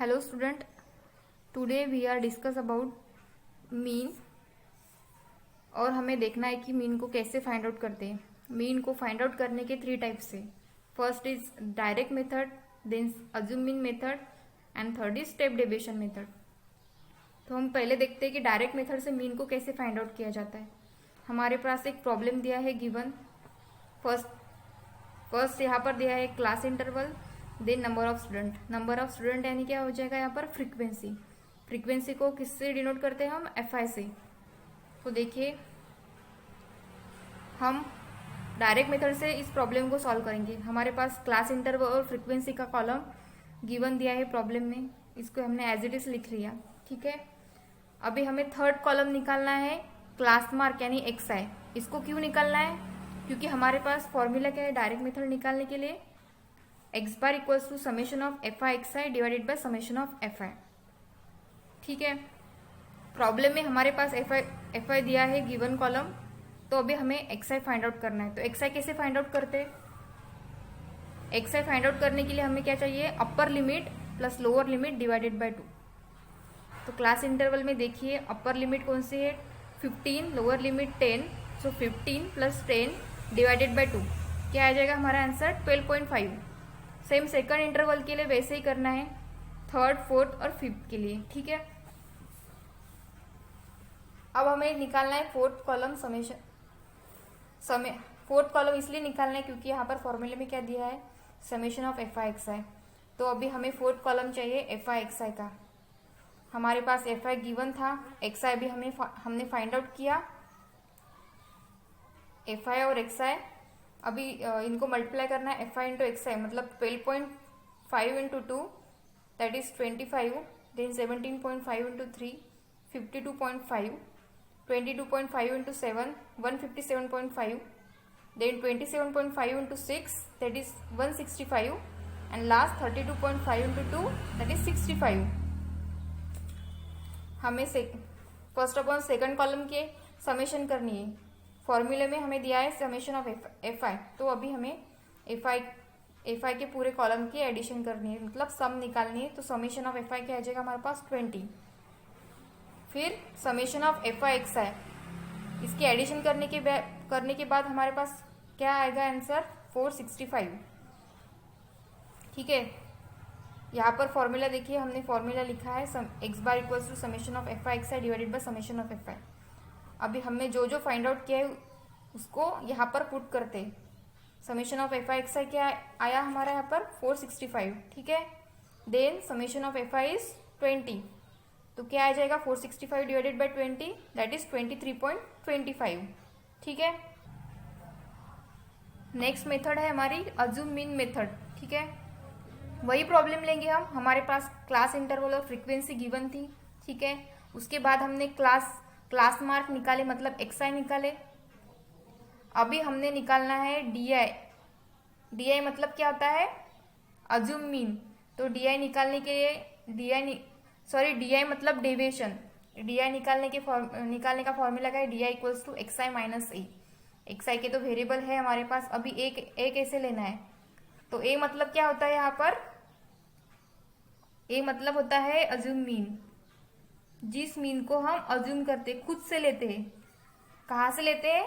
Hello student, today we are discuss about mean और हमें देखना है कि मीन को कैसे फाइंड आउट करते हैं। मीन को फाइंड आउट करने के 3 टाइप्स है। First is direct method, then assume mean method and third is step deviation method. तो हम पहले देखते हैं कि डायरेक्ट मेथड से मीन को कैसे फाइंड आउट किया जाता है। हमारे पास एक प्रॉब्लम दिया है गिवन। फर्स्ट यहाँ पर दिया है class interval, then number of student. Number of student यानी क्या हो जाएगा यहाँ पर फ्रीक्वेंसी। फ्रीक्वेंसी को किससे डिनोट करते हैं हम? FI से। तो देखिए हम डायरेक्ट मेथड से इस प्रॉब्लम को सॉल्व करेंगे। हमारे पास क्लास इंटरवल और फ्रीक्वेंसी का कॉलम गिवन दिया है प्रॉब्लम में, इसको हमने एज इट इज लिख लिया। ठीक है, अभी हमें थर्ड कॉलम निकालना है क्लास मार्क यानी XI। इसको क्यों निकालना है? क्योंकि हमारे पास फॉर्मूला क्या है डायरेक्ट मेथड निकालने के लिए? x bar equals to summation of FI XI divided by summation of FI। ठीक है, प्रॉब्लम में हमारे पास FI दिया है गिवन कॉलम, तो अभी हमें XI फाइंड आउट करना है। तो XI कैसे फाइंड आउट करते हैं? XI फाइंड आउट करने के लिए हमें क्या चाहिए? Upper limit plus lower limit divided by 2। तो क्लास इंटरवल में देखिए अपर लिमिट कौन सी है? 15, lower limit 10। So 15 plus 10 divided by 2 क्या आ जाएगा हमारा आंसर? 12.5। सेम सेकंड इंटरवल के लिए वैसे ही करना है, थर्ड, फोर्थ और फिफ्थ के लिए। ठीक है, अब हमें निकालना है फोर्थ कॉलम फोर्थ कॉलम इसलिए निकालना है क्योंकि यहाँ पर फॉर्मूले में क्या दिया है? Summation of FI XI। तो अभी हमें फोर्थ कॉलम चाहिए FI XI का। हमारे पास FI गिवन था, XI भी हमने फाइंड आउट किया। FI और XI अभी इनको मल्टीप्लाई करना है FI इंटू XI, मतलब 12.5 into 2 that is 25, then 17.5 into 3 52.5, 22.5 into 7 157.5, then 27.5 into 6 that is 165 and last 32.5 into 2 that is 65। हमें first of all second column के समेशन करनी है। फॉर्मूले में हमें दिया है समेशन ऑफ FI, तो अभी हमें FI के पूरे कॉलम की एडिशन करनी है, मतलब सम निकालनी है। तो समेशन ऑफ FI क्या आ जाएगा हमारे पास? 20। फिर समेशन ऑफ FI XI, इसकी एडिशन करने के बाद हमारे पास क्या आएगा आंसर? 465। ठीक है, यहाँ पर फॉर्मूला देखिए, हमने फॉर्मूला लिखा है x bar equals to summation of FI XI divided by summation of FI। अभी हमने जो जो फाइंड आउट किया है उसको यहाँ पर पुट करते हैं। समेशन ऑफ FI XI क्या आया हमारा यहाँ पर? 465। ठीक है, then summation of FI is 20, तो क्या आ जाएगा? 465 डिवाइडेड बाय 20 दैट इज 23.25। ठीक है, नेक्स्ट मेथड है हमारी अज्यूम मीन मेथड। ठीक है, वही प्रॉब्लम लेंगे हम। हमारे पास क्लास इंटरवल और फ्रीक्वेंसी गिवन थी। ठीक है, उसके बाद हमने क्लास मार्क निकाले, मतलब XI निकाले। अभी हमने निकालना है DI मतलब क्या होता है? Assume mean. तो DI निकालने के लिए DI मतलब डेविएशन। DI निकालने का फॉर्मूला क्या है? DI equals to XI minus A। XI के तो वेरिएबल है हमारे पास, अभी एक ऐसे लेना है। तो A मतलब क्या होता है यहाँ पर? A मतलब होता है अज्यूम मीन, जिस मीन को हम अज्यूम करते खुद से लेते हैं। कहाँ से लेते हैं?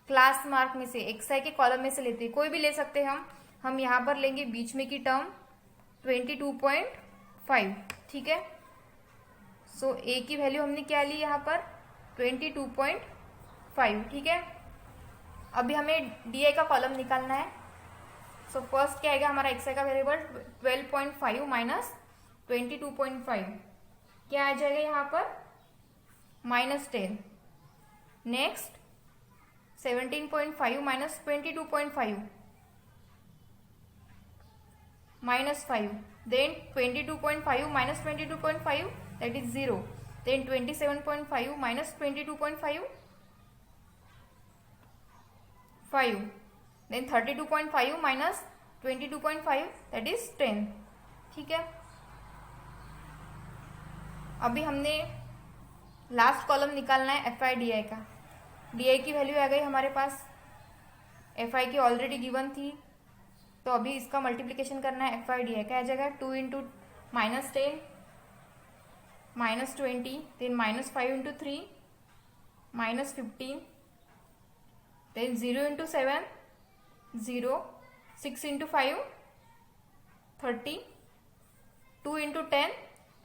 क्लास मार्क में से, XI के कॉलम में से लेते हैं। कोई भी ले सकते हैं हम यहाँ पर लेंगे बीच में की टर्म 22.5। ठीक है, सो A की वैल्यू हमने क्या ली यहाँ पर? 22.5। ठीक है, अभी हमें DI का कॉलम निकालना है। सो फर्स्ट क्या आएगा हमारा? XI का वेरिएबल 12.5 माइनस 22.5 क्या आ जाएगा यहाँ पर? -10। Next 17.5 minus 22.5 -5, then 22.5 minus 22.5 that is 0, then 27.5 minus 22.5 5, then 32.5 minus 22.5 that is 10। ठीक है, अभी हमने लास्ट कॉलम निकालना है FI DI का। DI की वैल्यू आ गई हमारे पास, FI की ऑलरेडी गिवन थी तो अभी इसका मल्टीप्लिकेशन करना है, एफ आई डी है, क्या आ जाएगा 2 into -10 -20 then -5 into 3 -15 then 0 into 7 0 6 into 5 30 2 into 10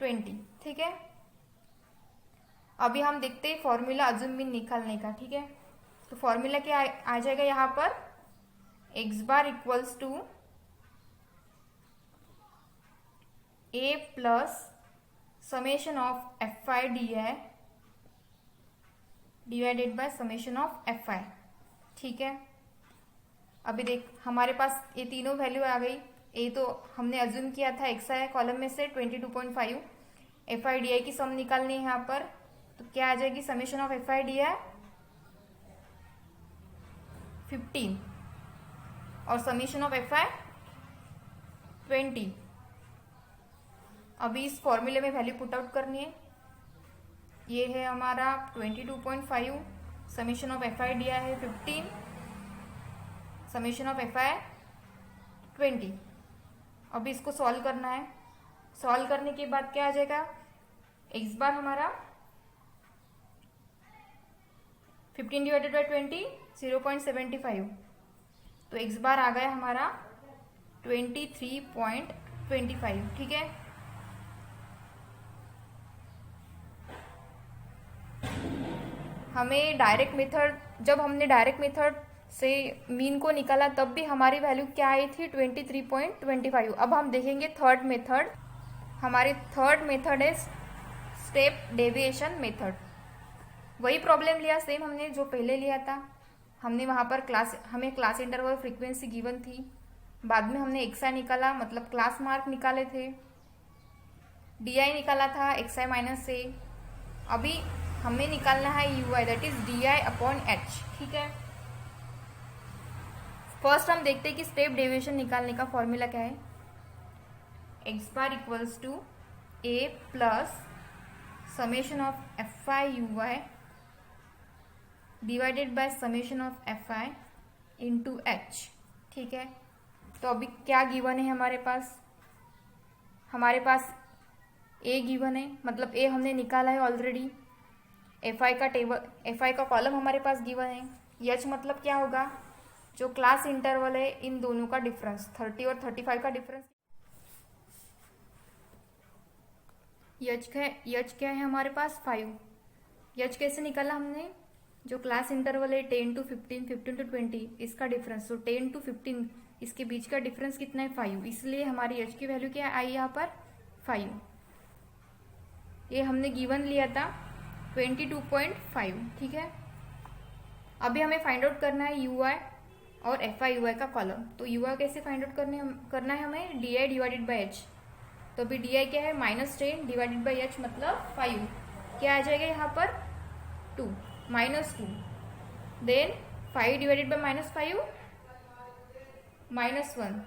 20। ठीक है, अभी हम देखते हैं फॉर्मूला अजूम मीन निकालने का। ठीक है, तो फॉर्मूला क्या आ जाएगा यहाँ पर, x bar equals to A plus summation of f i d i divided by summation of f i. ठीक है, अभी देख हमारे पास ये तीनों वैल्यू आ गई। ए तो हमने अज्यूम किया था एक्स आई कॉलम में से 22.5, एफ आई डी आई की सम निकालनी है यहाँ पर, तो क्या आ जाएगी summation of f i d आई 15 और समेशन ऑफ एफ आई 20। अभी इस फॉर्मूले में वैल्यू पुट आउट करनी है, ये है हमारा 22.5, summation of f i d आई है 15, समेशन ऑफ एफ आई 20। अभी इसको सॉल्व करना है, सॉल्व करने के बाद क्या आ जाएगा, एक्स बार हमारा 15 डिवाइडेड बाई 20 0.75, तो एक्स बार आ गया हमारा 23.25। ठीक है, हमें डायरेक्ट मेथड, जब हमने डायरेक्ट मेथड से मीन को निकाला तब भी हमारी वैल्यू क्या आई थी 23.25। अब हम देखेंगे थर्ड मेथड। हमारी थर्ड मेथड है स्टेप डेविएशन मेथड। वही प्रॉब्लम लिया सेम हमने जो पहले लिया था। हमने वहाँ पर हमें क्लास इंटरवल फ्रीक्वेंसी गिवन थी, बाद में हमने एक्सआई निकाला, मतलब क्लास मार्क निकाले थे, डीआई निकाला था एक्सआई माइनस ए। अभी हमें निकालना है UI, that is DI upon H. ठीक है, फर्स्ट हम देखते हैं कि स्टेप डेविएशन निकालने का फॉर्मूला क्या है। X bar equals to A plus summation of f i u i divided by summation of f i into h. ठीक है, तो अभी क्या गिवन है हमारे पास, हमारे पास ए गिवन है, मतलब ए हमने निकाला है ऑलरेडी। एफ आई का टेबल, एफ आई का कॉलम हमारे पास गिवन है। एच मतलब क्या होगा, जो क्लास इंटरवल है इन दोनों का डिफरेंस, 30 और 35 का डिफरेंस। एच क्या है हमारे पास 5। एच कैसे निकाला हमने, जो क्लास इंटरवल है 10 to 15, 15 to 20, इसका डिफरेंस, तो 10 to 15 इसके बीच का डिफरेंस कितना है 5, इसलिए हमारी एच की वैल्यू क्या आई यहाँ पर 5। ये हमने गिवन लिया था 22.5। ठीक है, अभी हमें फाइंड आउट करना है यू आई और एफ आई यू आई का कॉलम। तो यू आई कैसे फाइंड आउट करना है हमें, D i divided by H. तो अभी डी आई क्या है -10 डिवाइडेड बाई एच मतलब 5, क्या आ जाएगा यहाँ पर 2 -2 then 5 divided by -5 -1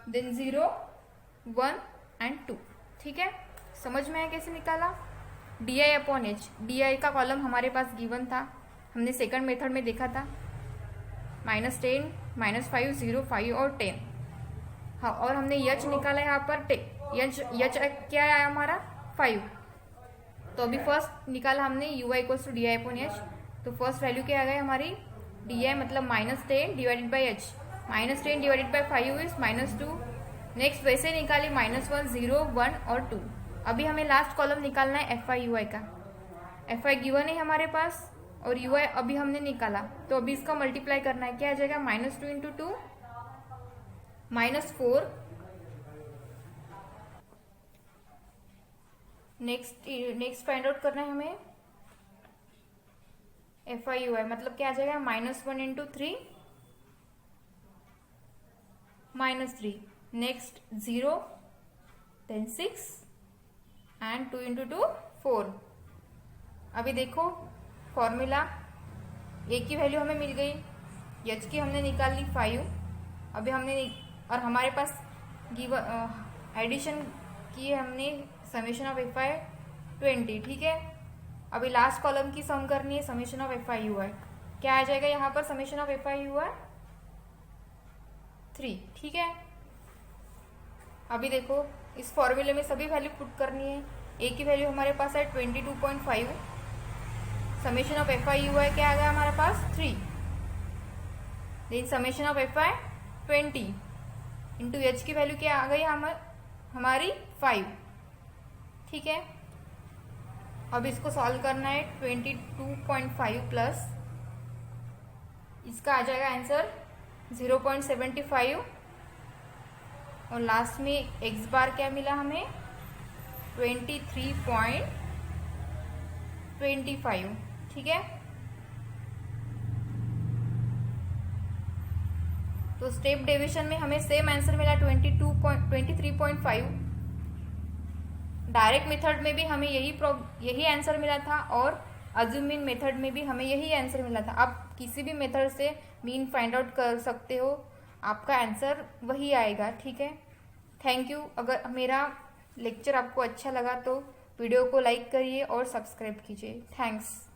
then 0 1 and 2। ठीक है, समझ में आया कैसे निकाला। D i upon h, d i का कॉलम हमारे पास गिवन था, हमने सेकंड मेथड में देखा था, -10 -5 0 5 और 10। हाँ, और हमने यच निकाला यहाँ पर यच क्या है हमारा 5। तो अभी फर्स्ट निकाला हमने u i equals to d i upon h. तो फर्स्ट वैल्यू क्या आ गई हमारी, डी आई मतलब -10 divided by h, -10 divided by 5 is -2। Next वैसे निकाली -1 0 1 और 2। अभी हमें लास्ट कॉलम निकालना है एफ आई यू आई का। एफ आई गिवन है हमारे पास और यू आई अभी हमने निकाला, तो अभी इसका मल्टीप्लाई करना है, क्या आ जाएगा -2 इंटू 2 -4। नेक्स्ट फाइंड आउट करना है हमें एफ आई यू आई, मतलब क्या आ जाएगा -1 into 3 -3, next 0 then 6 and 2 into 2 4। अभी देखो फॉर्मूला, ए की वैल्यू हमें मिल गई, एच की हमने निकाल ली 5। अभी हमने और हमारे पास एडिशन की हमने समेशन ऑफ एफ आई 20। ठीक है, अभी लास्ट कॉलम की सम करनी है summation of f i u i. क्या आ जाएगा यहाँ पर summation of f i u i 3। ठीक है, अभी देखो इस फॉर्मूले में सभी वैल्यू पुट करनी है। ए की वैल्यू हमारे पास है 22.5, summation of f i u i क्या आ गया हमारे पास 3, then summation of f i 20 into h की वैल्यू क्या आ गई हमारी 5। ठीक है, अब इसको सॉल्व करना है। 22.5 प्लस इसका आ जाएगा आंसर 0.75 और लास्ट में एक्स बार क्या मिला हमें 23.25। ठीक है, तो स्टेप डेविएशन में हमें सेम आंसर मिला 23.5। डायरेक्ट मेथड में भी हमें यही आंसर मिला था और अज्यूम मीन मेथड में भी हमें यही आंसर मिला था। आप किसी भी मेथड से मीन फाइंड आउट कर सकते हो, आपका आंसर वही आएगा। ठीक है, थैंक यू। अगर मेरा लेक्चर आपको अच्छा लगा तो वीडियो को लाइक करिए और सब्सक्राइब कीजिए। थैंक्स।